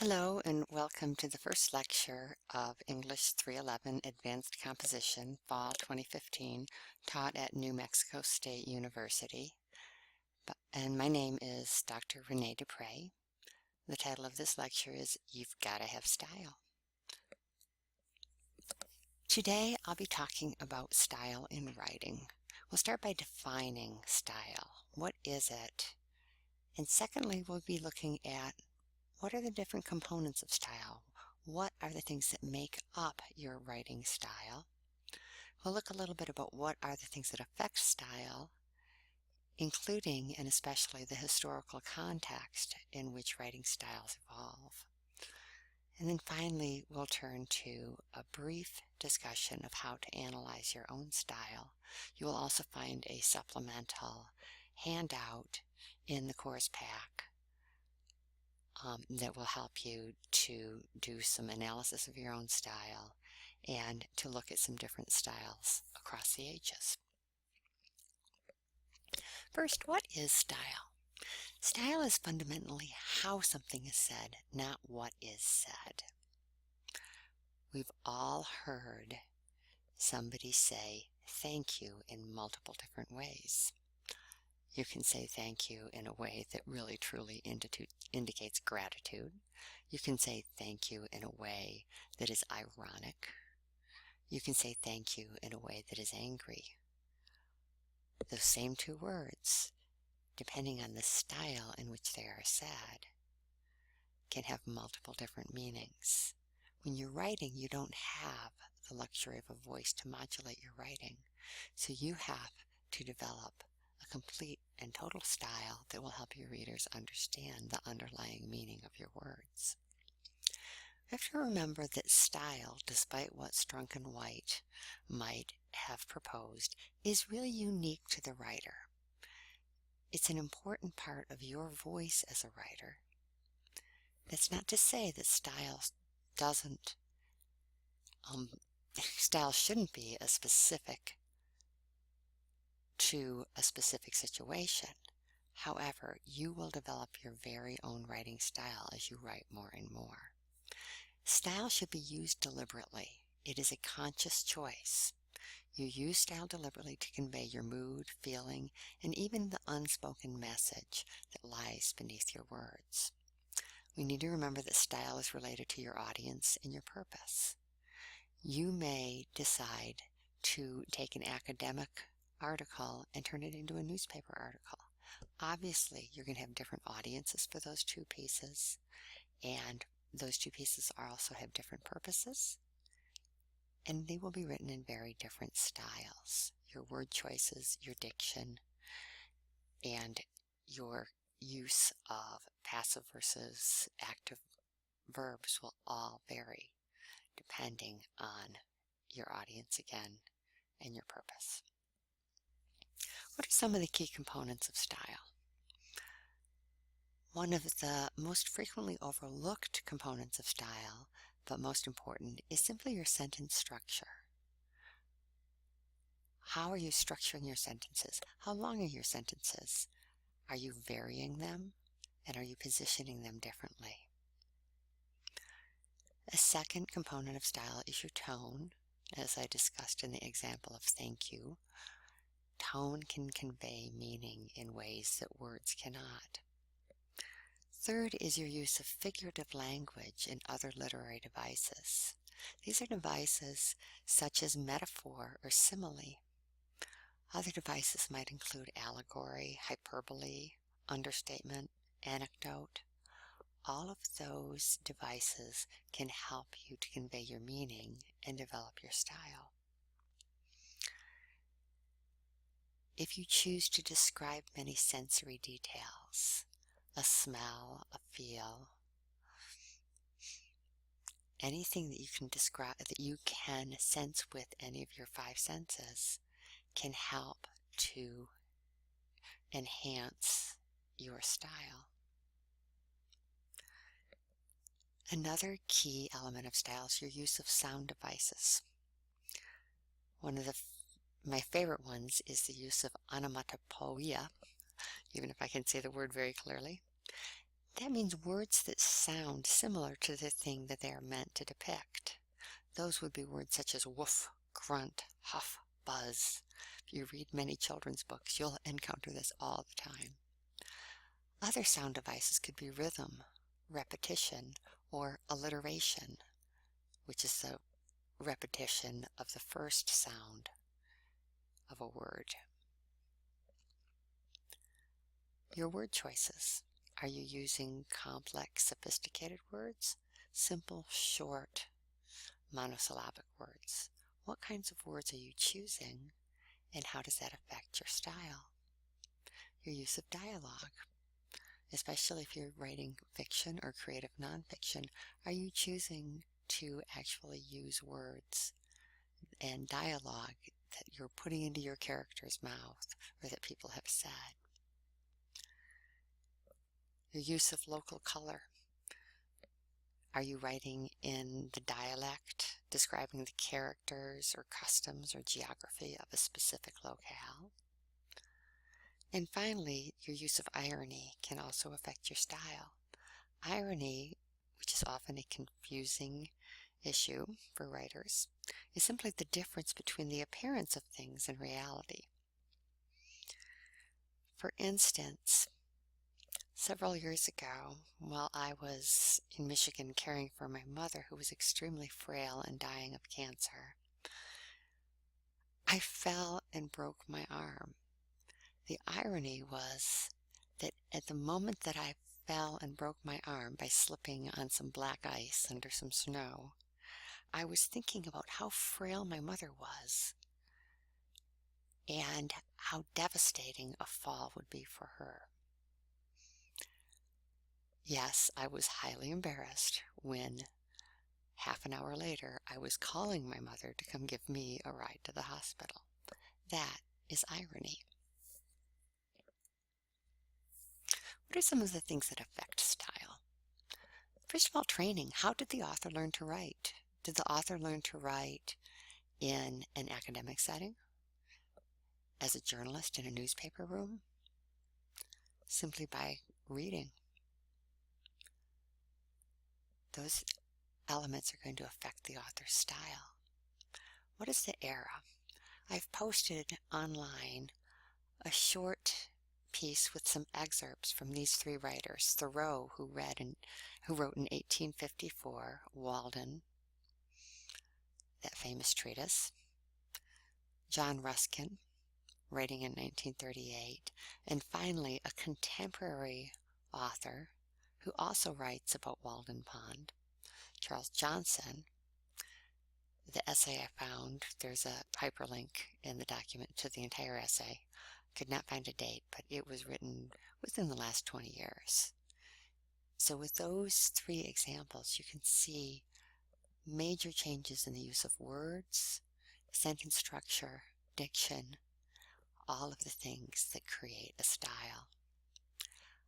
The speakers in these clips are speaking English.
Hello and welcome to the first lecture of English 311 Advanced Composition, Fall 2015, taught at New Mexico State University. And my name is Dr. Renee Dupre. The title of this lecture is You've Gotta Have Style. Today I'll be talking about style in writing. We'll start by defining style. What is it? And secondly, we'll be looking at what are the different components of style? What are the things that make up your writing style? We'll look a little bit about what are the things that affect style, including and especially the historical context in which writing styles evolve. And then finally, we'll turn to a brief discussion of how to analyze your own style. You will also find a supplemental handout in the course pack that will help you to do some analysis of your own style and to look at some different styles across the ages. First, what is style? Style is fundamentally how something is said, not what is said. We've all heard somebody say thank you in multiple different ways. You can say thank you in a way that really truly indicates gratitude. You can say thank you in a way that is ironic. You can say thank you in a way that is angry. Those same two words, depending on the style in which they are said, can have multiple different meanings. When you're writing, you don't have the luxury of a voice to modulate your writing, so you have to develop a complete and total style that will help your readers understand the underlying meaning of your words. You have to remember that style, despite what Strunk and White might have proposed, is really unique to the writer. It's an important part of your voice as a writer. That's not to say that style shouldn't be specific to a specific situation. However, you will develop your very own writing style as you write more and more. Style should be used deliberately. It is a conscious choice. You use style deliberately to convey your mood, feeling, and even the unspoken message that lies beneath your words. We need to remember that style is related to your audience and your purpose. You may decide to take an academic article and turn it into a newspaper article. Obviously, you're going to have different audiences for those two pieces, and those two pieces also have different purposes, and they will be written in very different styles. Your word choices, your diction, and your use of passive versus active verbs will all vary depending on your audience again and your purpose. What are some of the key components of style? One of the most frequently overlooked components of style, but most important, is simply your sentence structure. How are you structuring your sentences? How long are your sentences? Are you varying them? And are you positioning them differently? A second component of style is your tone, as I discussed in the example of thank you. Tone can convey meaning in ways that words cannot. Third is your use of figurative language and other literary devices. These are devices such as metaphor or simile. Other devices might include allegory, hyperbole, understatement, anecdote. All of those devices can help you to convey your meaning and develop your style. If you choose to describe many sensory details, a smell, a feel, anything that you can describe, that you can sense with any of your five senses, can help to enhance your style. Another key element of style is your use of sound devices. One of my favorite ones is the use of onomatopoeia, even if I can say the word very clearly. That means words that sound similar to the thing that they are meant to depict. Those would be words such as woof, grunt, huff, buzz. If you read many children's books, you'll encounter this all the time. Other sound devices could be rhythm, repetition, or alliteration, which is the repetition of the first sound of a word. Your word choices. Are you using complex, sophisticated words? Simple, short, monosyllabic words? What kinds of words are you choosing, and how does that affect your style? Your use of dialogue. Especially if you're writing fiction or creative nonfiction, are you choosing to actually use words and dialogue that you're putting into your character's mouth or that people have said? Your use of local color. Are you writing in the dialect, describing the characters or customs or geography of a specific locale? And finally, your use of irony can also affect your style. Irony, which is often a confusing issue for writers, is simply the difference between the appearance of things and reality. For instance, several years ago, while I was in Michigan caring for my mother who was extremely frail and dying of cancer, I fell and broke my arm. The irony was that at the moment that I fell and broke my arm by slipping on some black ice under some snow, I was thinking about how frail my mother was and how devastating a fall would be for her. Yes, I was highly embarrassed when, half an hour later, I was calling my mother to come give me a ride to the hospital. That is irony. What are some of the things that affect style? First of all, training. How did the author learn to write? Did the author learn to write in an academic setting? As a journalist in a newspaper room? Simply by reading? Those elements are going to affect the author's style. What is the era? I've posted online a short piece with some excerpts from these three writers. Thoreau, who wrote in 1854, Walden, that famous treatise. John Ruskin, writing in 1938. And finally, a contemporary author who also writes about Walden Pond, Charles Johnson. The essay I found, there's a hyperlink in the document to the entire essay. Could not find a date, but it was written within the last 20 years. So with those three examples, you can see major changes in the use of words, sentence structure, diction, all of the things that create a style.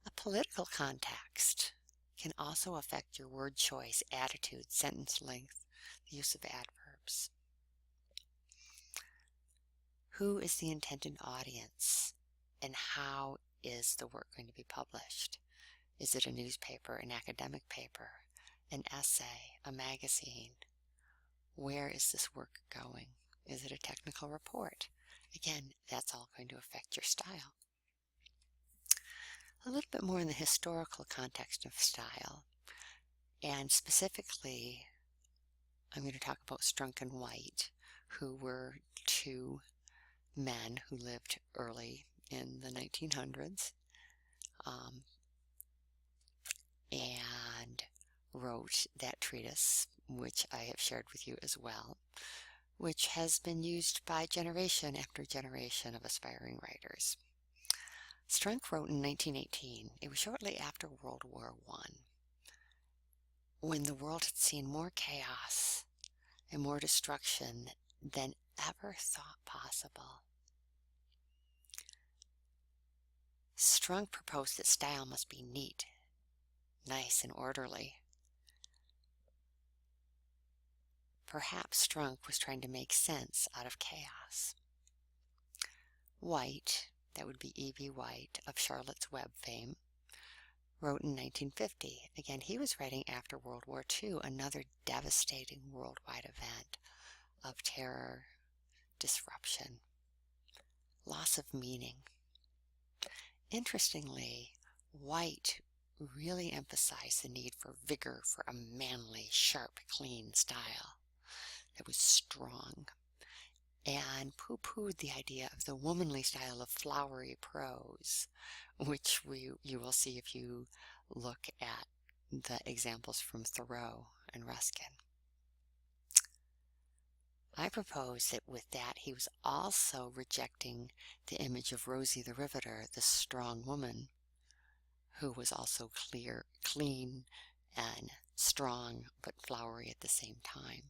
A political context can also affect your word choice, attitude, sentence length, the use of adverbs. Who is the intended audience, and how is the work going to be published? Is it a newspaper, an academic paper, an essay, a magazine? Where is this work going? Is it a technical report? Again, that's all going to affect your style. A little bit more in the historical context of style, and specifically, I'm going to talk about Strunk and White, who were two men who lived early in the 1900s and wrote that treatise, which I have shared with you as well, which has been used by generation after generation of aspiring writers. Strunk wrote in 1918. It was shortly after World War I, when the world had seen more chaos and more destruction than ever thought possible. Strunk proposed that style must be neat, nice, and orderly. Perhaps Strunk was trying to make sense out of chaos. White, that would be E.B. White of Charlotte's Web fame, wrote in 1950. Again, he was writing after World War II, another devastating worldwide event of terror, disruption, loss of meaning. Interestingly, White really emphasized the need for vigor, for a manly, sharp, clean style that was strong, and poo-pooed the idea of the womanly style of flowery prose, which you will see if you look at the examples from Thoreau and Ruskin. I propose that with that he was also rejecting the image of Rosie the Riveter, the strong woman, who was also clean, and strong, but flowery at the same time.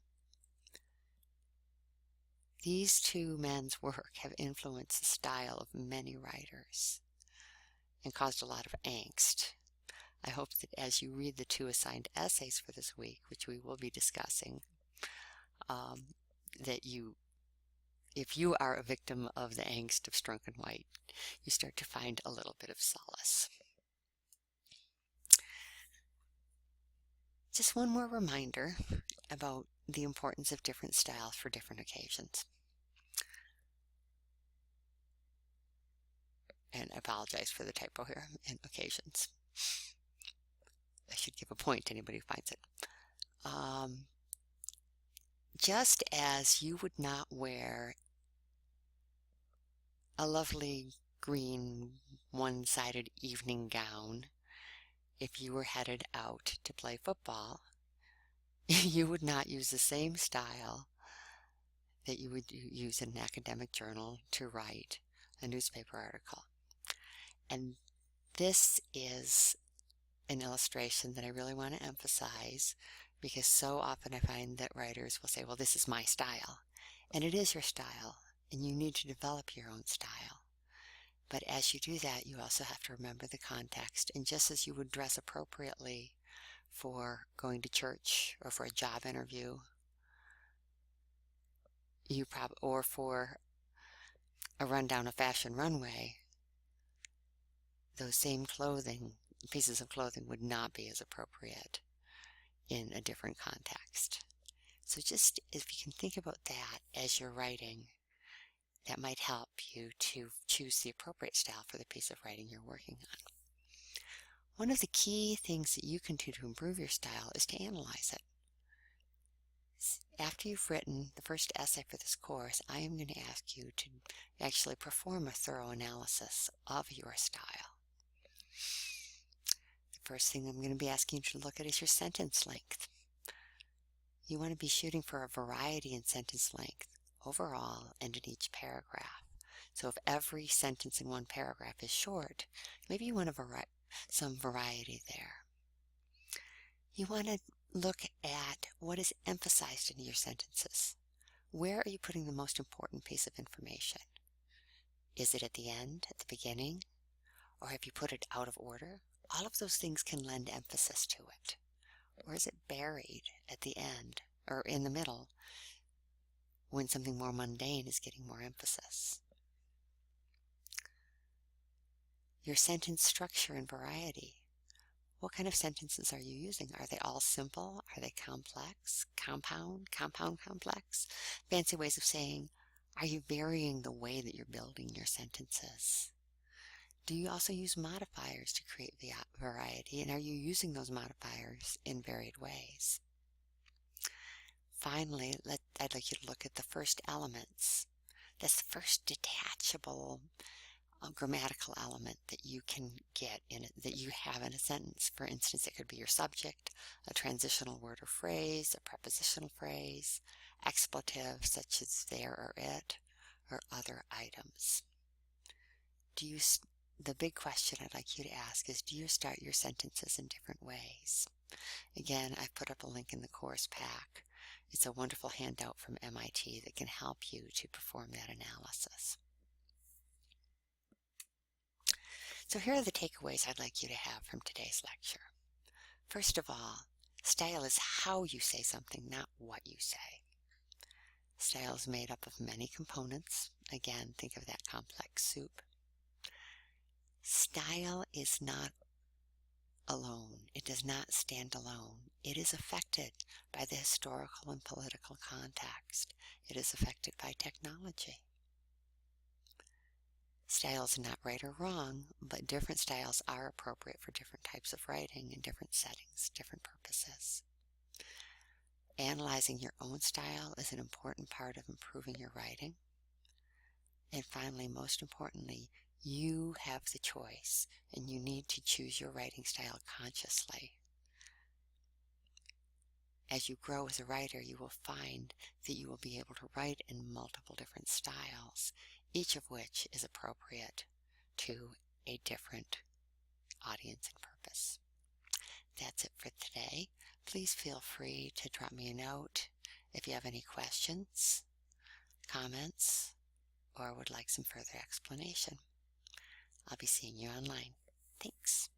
These two men's work have influenced the style of many writers and caused a lot of angst. I hope that as you read the 2 assigned essays for this week, which we will be discussing, that if you are a victim of the angst of Strunk and White, you start to find a little bit of solace. Just one more reminder about the importance of different styles for different occasions. And I apologize for the typo here, and occasions. I should give a point to anybody who finds it. Just as you would not wear a lovely green one-sided evening gown if you were headed out to play football, you would not use the same style that you would use in an academic journal to write a newspaper article. And this is an illustration that I really want to emphasize, because so often I find that writers will say, well, this is my style. And it is your style, and you need to develop your own style. But as you do that, you also have to remember the context. And just as you would dress appropriately for going to church or for a job interview, or for a run down a fashion runway, those same pieces of clothing would not be as appropriate in a different context. So just if you can think about that as you're writing, that might help you to choose the appropriate style for the piece of writing you're working on. One of the key things that you can do to improve your style is to analyze it. After you've written the first essay for this course, I am going to ask you to actually perform a thorough analysis of your style. The first thing I'm going to be asking you to look at is your sentence length. You want to be shooting for a variety in sentence length overall and in each paragraph. So if every sentence in one paragraph is short, maybe you want some variety there. You want to look at what is emphasized in your sentences. Where are you putting the most important piece of information? Is it at the end, at the beginning, or have you put it out of order? All of those things can lend emphasis to it. Or is it buried at the end or in the middle when something more mundane is getting more emphasis? Your sentence structure and variety. What kind of sentences are you using? Are they all simple? Are they complex? Compound, complex? Fancy ways of saying, are you varying the way that you're building your sentences? Do you also use modifiers to create variety? And are you using those modifiers in varied ways? Finally, I'd like you to look at the first elements. That's the first detachable grammatical element that you can get in it, that you have in a sentence. For instance, it could be your subject, a transitional word or phrase, a prepositional phrase, expletive such as there or it, or other items. The big question I'd like you to ask is, do you start your sentences in different ways? Again, I've put up a link in the course pack. It's a wonderful handout from MIT that can help you to perform that analysis. So here are the takeaways I'd like you to have from today's lecture. First of all, style is how you say something, not what you say. Style is made up of many components. Again, think of that complex soup. Style is not alone. It does not stand alone. It is affected by the historical and political context. It is affected by technology. Style is not right or wrong, but different styles are appropriate for different types of writing in different settings, different purposes. Analyzing your own style is an important part of improving your writing. And finally, most importantly, you have the choice, and you need to choose your writing style consciously. As you grow as a writer, you will find that you will be able to write in multiple different styles, each of which is appropriate to a different audience and purpose. That's it for today. Please feel free to drop me a note if you have any questions, comments, or would like some further explanation. I'll be seeing you online. Thanks.